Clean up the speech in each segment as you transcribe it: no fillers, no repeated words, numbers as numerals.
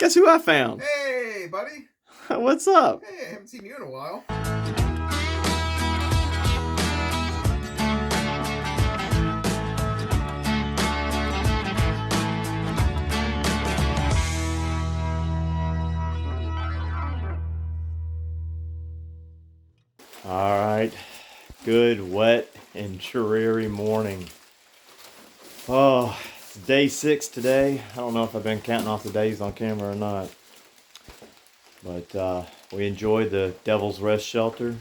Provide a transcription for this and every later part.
Guess who I found? Hey, buddy. What's up? Hey, I haven't seen you in a while. All right, good, wet, and dreary morning. Oh, it's day 6 today. I don't know if I've been counting off the days on camera or not. But we enjoyed the Devil's Rest shelter.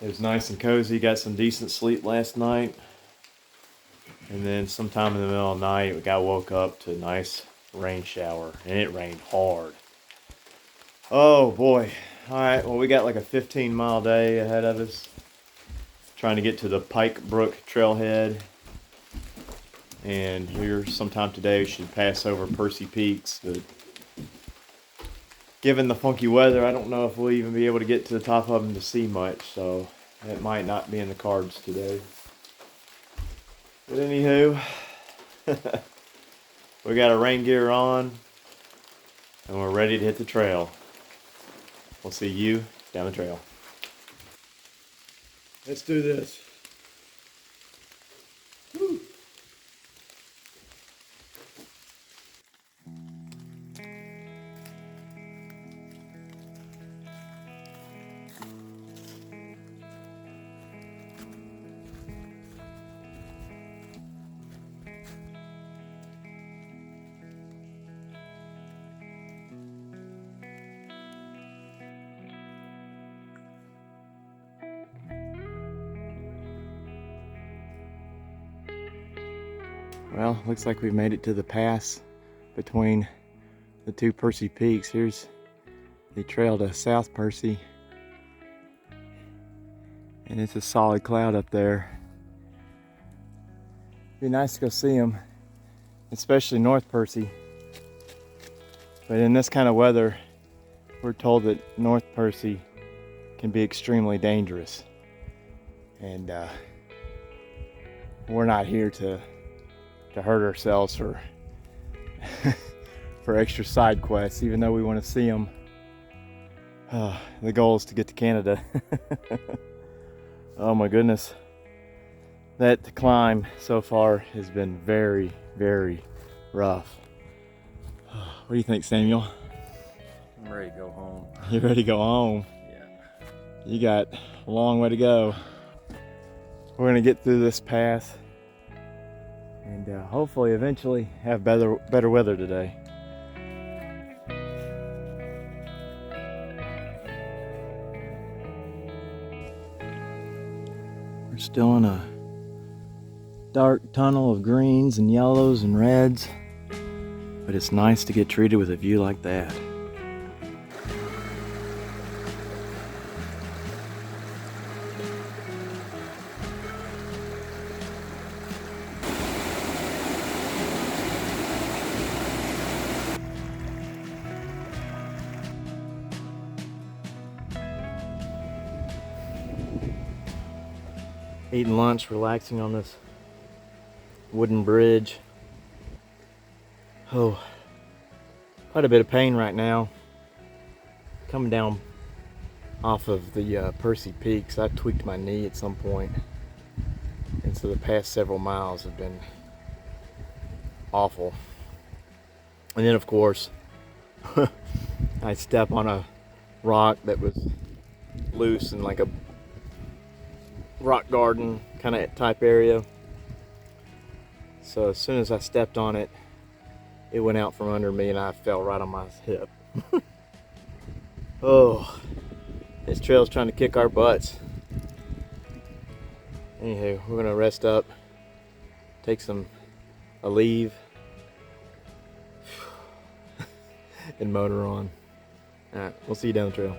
It was nice and cozy. Got some decent sleep last night. And then sometime in the middle of the night, we got woke up to a nice rain shower. And it rained hard. Oh boy. Alright, well we got like a 15-mile day ahead of us. Trying to get to the Pike Brook trailhead. And here sometime today we should pass over Percy Peaks. But given the funky weather, I don't know if we'll even be able to get to the top of them to see much, so it might not be in the cards today. But anywho, we got our rain gear on, and we're ready to hit the trail. We'll see you down the trail. Let's do this. Woo. Well, looks like we've made it to the pass between the two Percy Peaks. Here's the trail to South Percy. And it's a solid cloud up there. Be nice to go see them, especially North Percy. But in this kind of weather, we're told that North Percy can be extremely dangerous. And we're not here to hurt ourselves for for extra side quests, even though we want to see them. The goal is to get to Canada. Oh my goodness, that climb so far has been very, very rough. What do you think, Samuel? I'm ready to go home. You ready to go home? Yeah. You got a long way to go. We're gonna get through this path and hopefully eventually have better weather today. We're still in a dark tunnel of greens and yellows and reds, but it's nice to get treated with a view like that. Eating lunch, relaxing on this wooden bridge. Oh, quite a bit of pain right now. Coming down off of the Percy Peaks, I tweaked my knee at some point, and so the past several miles have been awful. And then of course, I step on a rock that was loose in like a rock garden kind of type area. So as soon as I stepped on it, it went out from under me and I fell right on my hip. Oh, this trail's trying to kick our butts. Anywho, we're gonna rest up, take a leave, and motor on. Alright, we'll see you down the trail.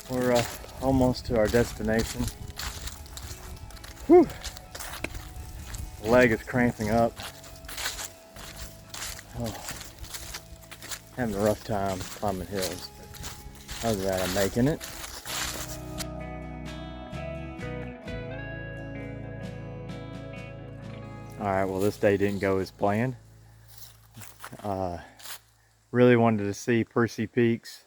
We're almost to our destination. Whew. The leg is cramping up. Oh. Having a rough time climbing hills, but other than that, I'm making it. Alright, well this day didn't go as planned. Really wanted to see Percy peaks,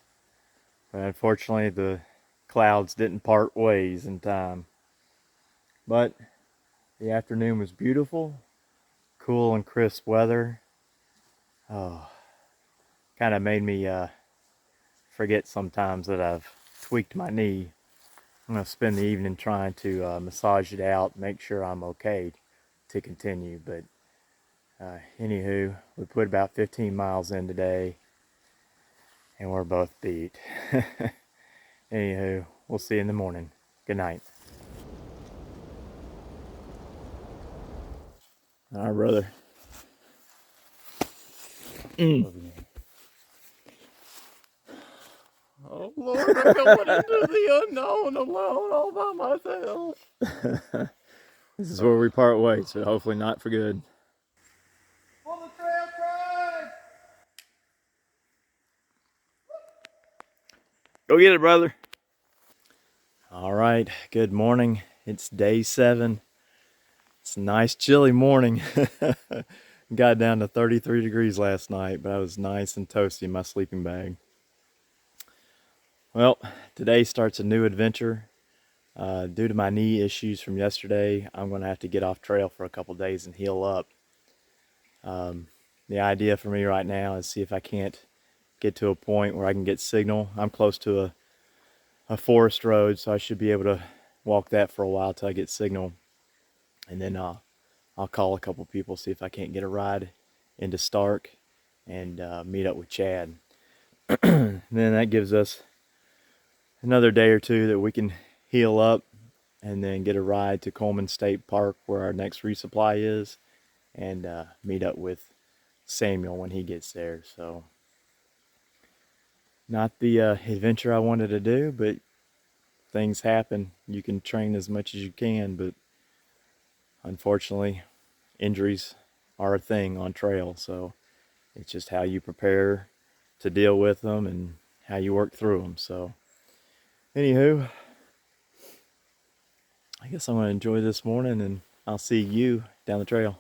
but unfortunately the clouds didn't part ways in time. But the afternoon was beautiful, cool and crisp weather. Oh, kind of made me forget sometimes that I've tweaked my knee. I'm going to spend the evening trying to massage it out, make sure I'm okay to continue. But anywho, we put about 15 miles in today, and we're both beat. Anywho, we'll see you in the morning. Good night. All right, brother. Oh Lord, I'm going into the unknown alone all by myself. This is where we part ways, so hopefully not for good. On the trail, Craig! Go get it, brother. All right, good morning. It's day 7. It's a nice chilly morning. Got down to 33 degrees last night, but I was nice and toasty in my sleeping bag. Well, today starts a new adventure. Due to my knee issues from yesterday, I'm going to have to get off trail for a couple days and heal up. The idea for me right now is see if I can't get to a point where I can get signal. I'm close to a forest road, so I should be able to walk that for a while till I get signal. And then I'll call a couple people, see if I can't get a ride into Stark and meet up with Chad. Then that gives us another day or two that we can heal up and then get a ride to Coleman State Park where our next resupply is, and meet up with Samuel when he gets there. So not the adventure I wanted to do, but things happen. You can train as much as you can, but unfortunately injuries are a thing on trail, so it's just how you prepare to deal with them and how you work through them. So anywho, I guess I'm going to enjoy this morning, and I'll see you down the trail.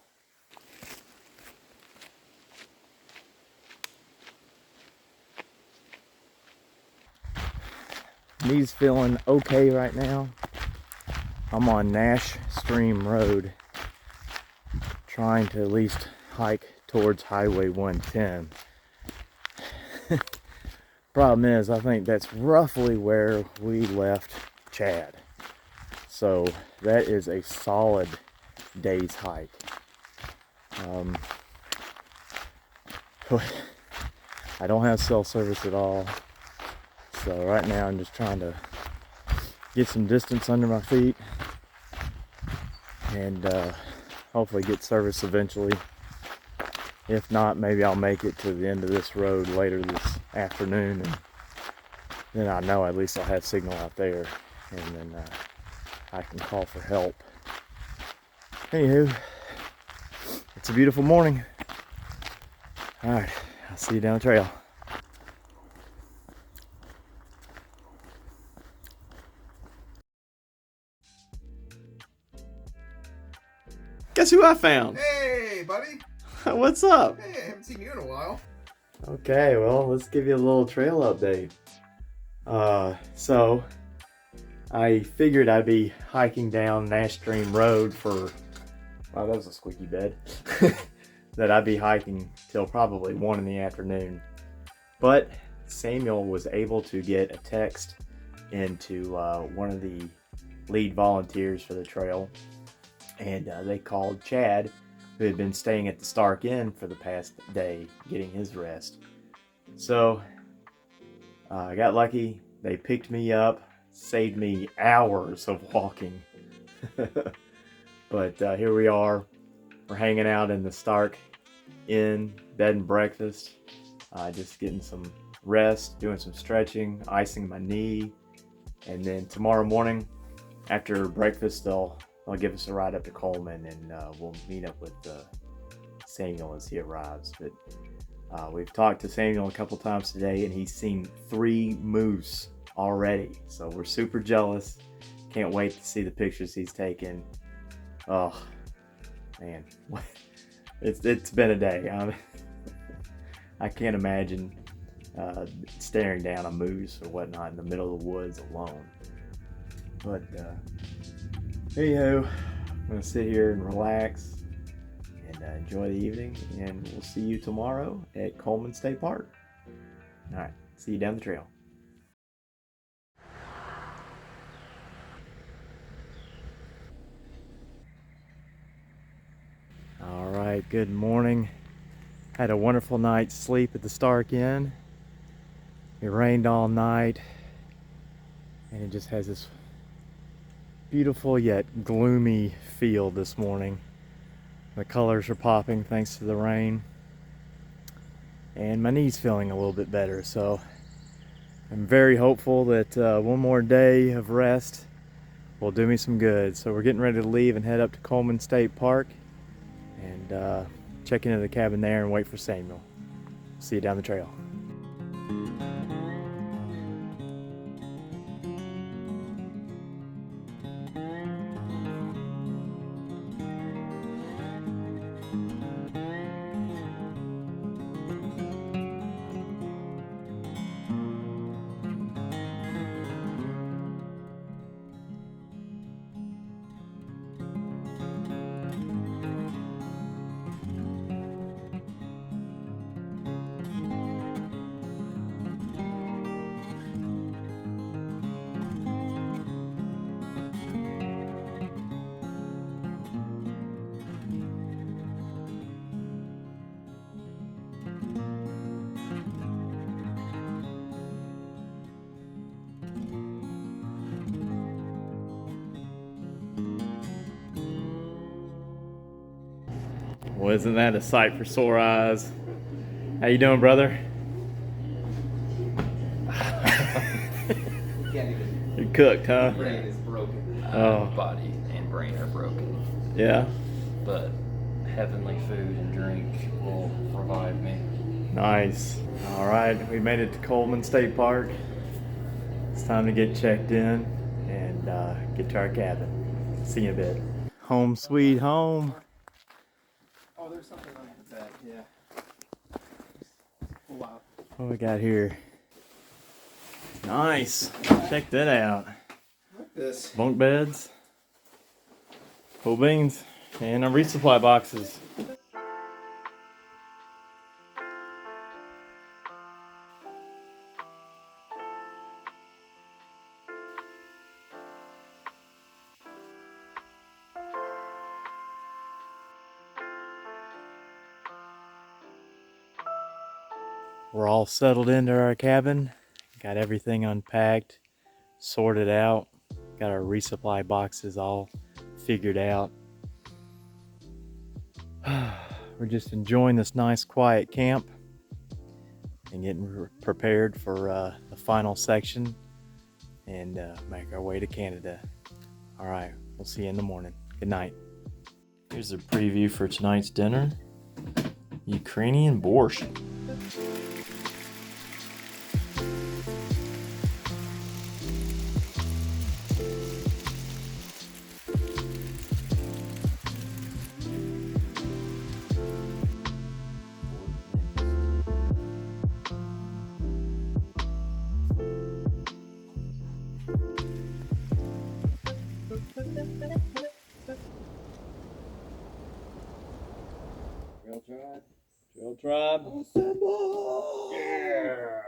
Knee's feeling okay right now. I'm on Nash Stream Road, trying to at least hike towards Highway 110. Problem is, I think that's roughly where we left Chad. So that is a solid day's hike. I don't have cell service at all. So right now I'm just trying to get some distance under my feet and hopefully get service eventually. If not, maybe I'll make it to the end of this road later this afternoon, and then I know at least I'll have signal out there, and then I can call for help. Anywho, it's a beautiful morning. Alright, I'll see you down the trail. Guess who I found? Hey, buddy. What's up? Hey, I haven't seen you in a while. Okay, well, let's give you a little trail update. So I figured I'd be hiking down Nash Stream Road for, wow, that was a squeaky bed, that I'd be hiking till probably 1 in the afternoon. But Samuel was able to get a text into one of the lead volunteers for the trail, and they called Chad, who had been staying at the Stark Inn for the past day, getting his rest. So I got lucky. They picked me up, saved me hours of walking. But here we are. We're hanging out in the Stark Inn bed and breakfast, just getting some rest, doing some stretching, icing my knee, and then tomorrow morning after breakfast they'll give us a ride up to Coleman, and we'll meet up with Samuel as he arrives. But We've talked to Samuel a couple times today, and he's seen 3 moose already. So we're super jealous. Can't wait to see the pictures he's taken. Oh, man. It's been a day. I can't imagine staring down a moose or whatnot in the middle of the woods alone. But anywho, I'm going to sit here and relax and enjoy the evening, and we'll see you tomorrow at Coleman State Park. All right, see you down the trail. All right, good morning. Had a wonderful night's sleep at the Stark Inn. It rained all night, and it just has this beautiful yet gloomy feel this morning. The colors are popping thanks to the rain, and my knee's feeling a little bit better, so I'm very hopeful that one more day of rest will do me some good. So we're getting ready to leave and head up to Coleman State Park and check into the cabin there and wait for Samuel. See you down the trail. Well, isn't that a sight for sore eyes? How you doing, brother? You're cooked, huh? Brain is broken. Oh. Body and brain are broken. Yeah? But heavenly food and drink will revive me. Nice. All right, we made it to Coleman State Park. It's time to get checked in and get to our cabin. See you in a bit. Home sweet home. Oh, there's something on the back, yeah. Wow. What we got here? Nice. Check that out. Look at this. Bunk beds, cool beans, and our resupply boxes. We're all settled into our cabin. Got everything unpacked, sorted out. Got our resupply boxes all figured out. We're just enjoying this nice quiet camp and getting prepared for the final section and make our way to Canada. All right, we'll see you in the morning. Good night. Here's a preview for tonight's dinner. Ukrainian borscht. Trail tribe. Assemble! Yeah.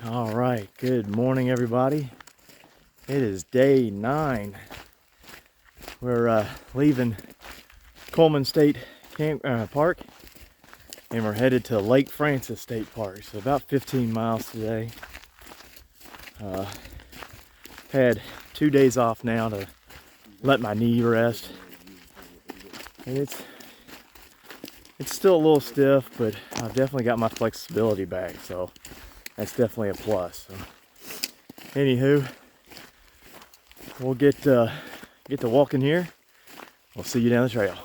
All right. Good morning, everybody. It is day 9. We're leaving Coleman State Park, and we're headed to Lake Francis State Park. So about 15 miles today. Had 2 days off now to let my knee rest. And it's still a little stiff, but I've definitely got my flexibility back, so that's definitely a plus. So, anywho, we'll get to walking here. We'll see you down the trail.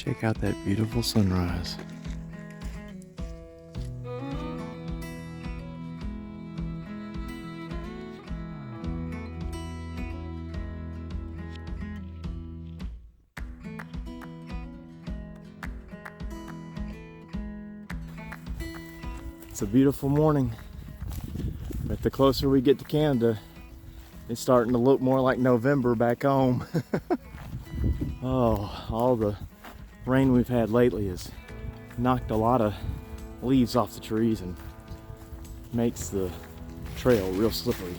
Check out that beautiful sunrise. It's a beautiful morning, but the closer we get to Canada, it's starting to look more like November back home. Oh, all the rain we've had lately has knocked a lot of leaves off the trees and makes the trail real slippery.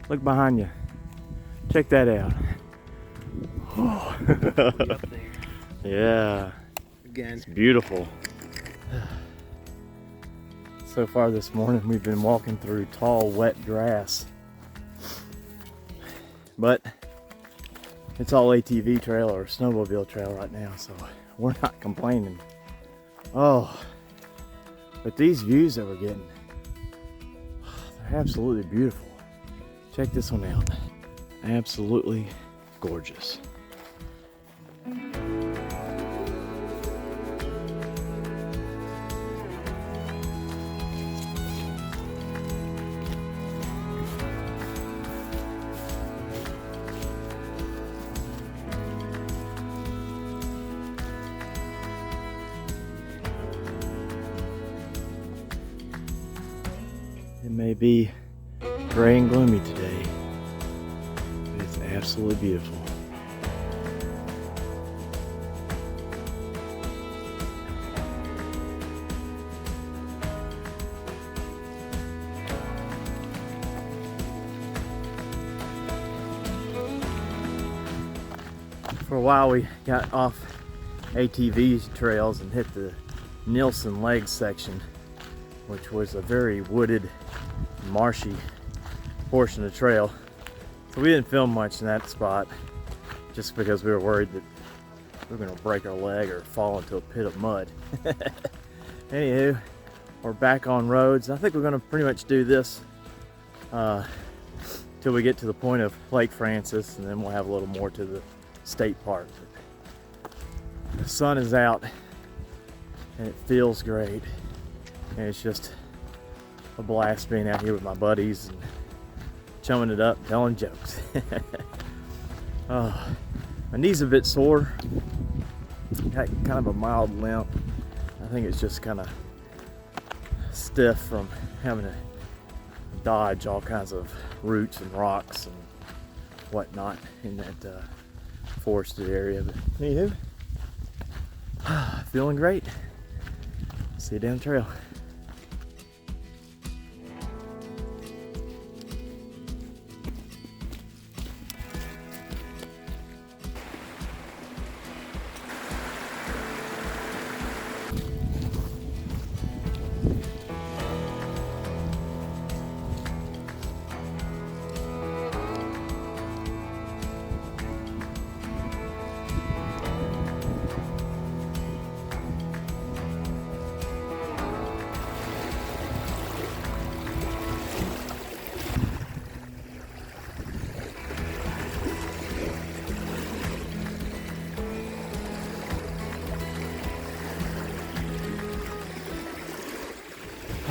Look behind you. Check that out. Up there Yeah, again. it's beautiful. So far this morning we've been walking through tall wet grass, but it's all ATV trail or snowmobile trail right now, so we're not complaining. Oh, but these views that we're getting, they're absolutely beautiful. Check this one out. Absolutely gorgeous. It may be gray and gloomy today, but it's absolutely beautiful. For a while we got off ATV trails and hit the Nielsen Legs section, which was a very wooded, marshy portion of the trail. So we didn't film much in that spot just because we were worried that we were going to break our leg or fall into a pit of mud. Anywho, we're back on roads. I think we're going to pretty much do this till we get to the point of Lake Francis, and then we'll have a little more to the state park. The sun is out and it feels great, and it's just a blast being out here with my buddies and chumming it up, telling jokes. Oh, my knee's a bit sore. Got kind of a mild limp. I think it's just kind of stiff from having to dodge all kinds of roots and rocks and whatnot in that forested area. But anywho, feeling great. See you down the trail.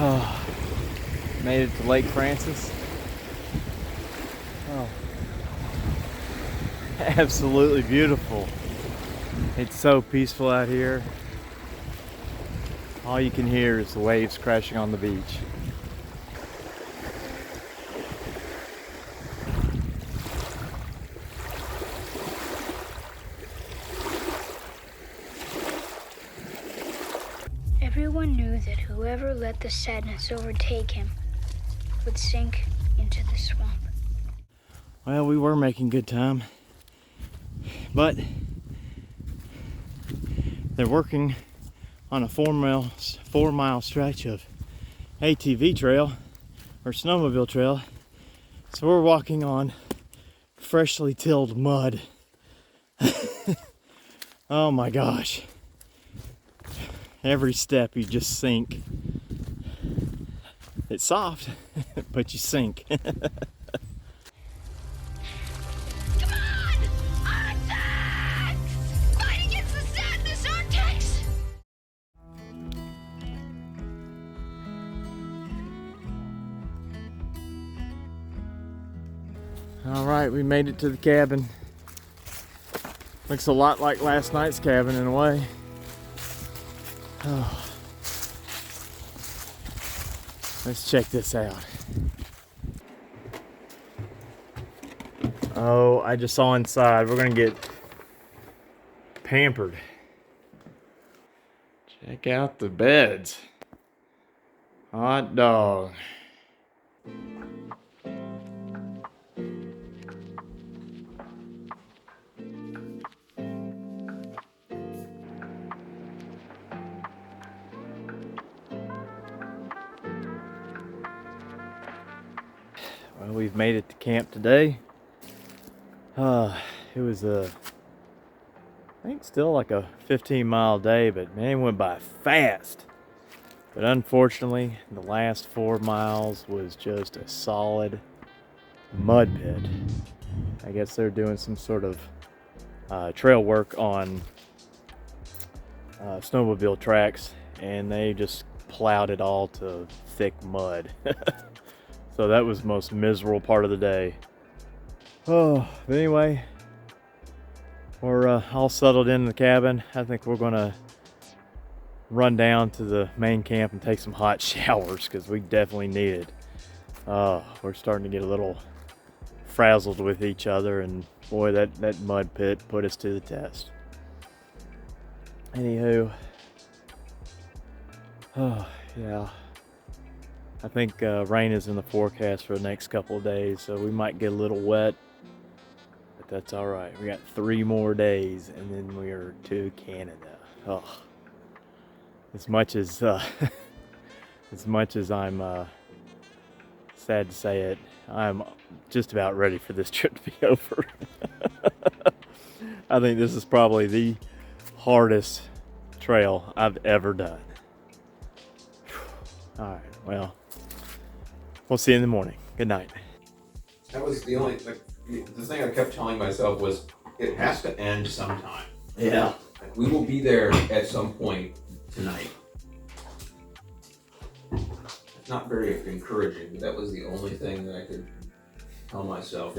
Oh, made it to Lake Francis. Oh, absolutely beautiful. It's so peaceful out here. All you can hear is the waves crashing on the beach. Everyone knew that whoever let the sadness overtake him would sink into the swamp. Well, we were making good time, but they're working on a 4-mile stretch of ATV trail or snowmobile trail, so we're walking on freshly tilled mud. Oh my gosh. Every step you just sink. It's soft, but you sink. Come on! Attack! Fight against the sadness vortex! All right, we made it to the cabin. Looks a lot like last night's cabin in a way. Oh. Let's check this out. Oh, I just saw inside. We're gonna get pampered. Check out the beds. Hot dog. Well, we've made it to camp today. It was I think still like a 15-mile day, but man, it went by fast. But unfortunately, the last 4 miles was just a solid mud pit. I guess they're doing some sort of trail work on snowmobile tracks, and they just plowed it all to thick mud. So that was the most miserable part of the day. Oh, but anyway, we're all settled in the cabin. I think we're gonna run down to the main camp and take some hot showers because we definitely need it. We're starting to get a little frazzled with each other, and boy, that mud pit put us to the test. Anywho, oh yeah. I think rain is in the forecast for the next couple of days, so we might get a little wet, but that's all right. We got 3 more days, and then we are to Canada. Oh, as much as I'm sad to say it, I'm just about ready for this trip to be over. I think this is probably the hardest trail I've ever done. All right, well. We'll see you in the morning. Good night. That was the only, like, the thing I kept telling myself was, it has to end sometime. Yeah. Like, we will be there at some point tonight. It's not very encouraging, but that was the only thing that I could tell myself.